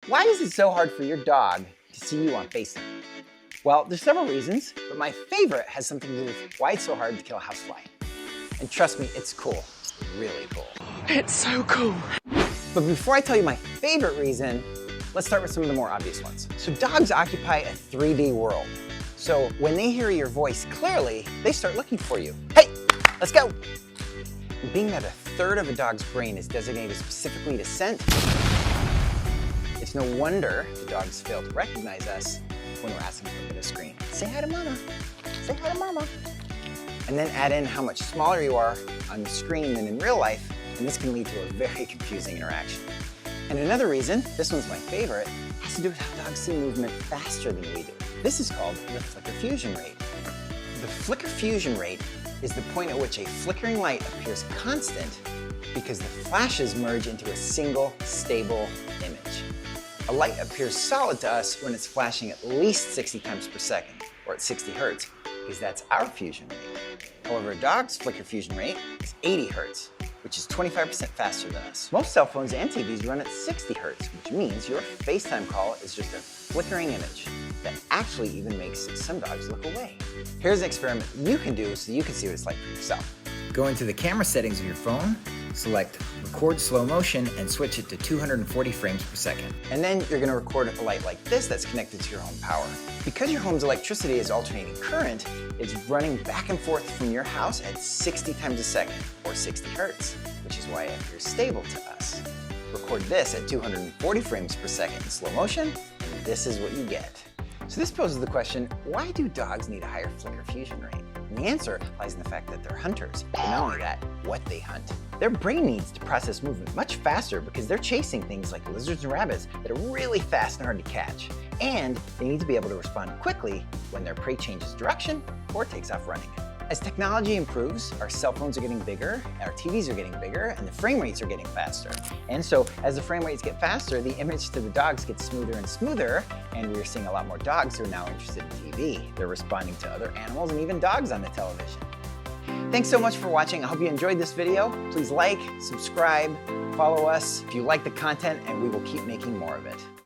Why is it so hard for your dog to see you on FaceTime? Well, there's several reasons, but my favorite has something to do with why it's so hard to kill a housefly. And trust me, it's cool. Really cool. It's so cool. But before I tell you my favorite reason, let's start with some of the more obvious ones. So dogs occupy a 3D world. So when they hear your voice clearly, they start looking for you. Hey, let's go. And being that a third of a dog's brain is designated specifically to scent, it's no wonder the dogs fail to recognize us when we're asking to look at a screen. Say hi to mama. Say hi to mama. And then add in how much smaller you are on the screen than in real life, and this can lead to a very confusing interaction. And another reason, this one's my favorite, has to do with how dogs see movement faster than we do. This is called the flicker fusion rate. The flicker fusion rate is the point at which a flickering light appears constant because the flashes merge into a single, stable image. A light appears solid to us when it's flashing at least 60 times per second, or at 60 hertz, because that's our fusion rate. However, a dog's flicker fusion rate is 80 hertz, which is 25% faster than us. Most cell phones and TVs run at 60 hertz, which means your FaceTime call is just a flickering image that actually even makes some dogs look away. Here's an experiment you can do so you can see what it's like for yourself. Go into the camera settings of your phone, select record slow motion and switch it to 240 frames per second. And then you're gonna record a light like this that's connected to your home power. Because your home's electricity is alternating current, it's running back and forth from your house at 60 times a second, or 60 hertz, which is why it appears stable to us. Record this at 240 frames per second in slow motion, and this is what you get. So this poses the question, why do dogs need a higher flicker fusion rate? And the answer lies in the fact that they're hunters. But not only that, what they hunt. Their brain needs to process movement much faster because they're chasing things like lizards and rabbits that are really fast and hard to catch. And they need to be able to respond quickly when their prey changes direction or takes off running. As technology improves, our cell phones are getting bigger, our TVs are getting bigger, and the frame rates are getting faster. And so as the frame rates get faster, the image to the dogs gets smoother and smoother, and we're seeing a lot more dogs who are now interested in TV. They're responding to other animals and even dogs on the television. Thanks so much for watching. I hope you enjoyed this video. Please like, subscribe, follow us if you like the content, and we will keep making more of it.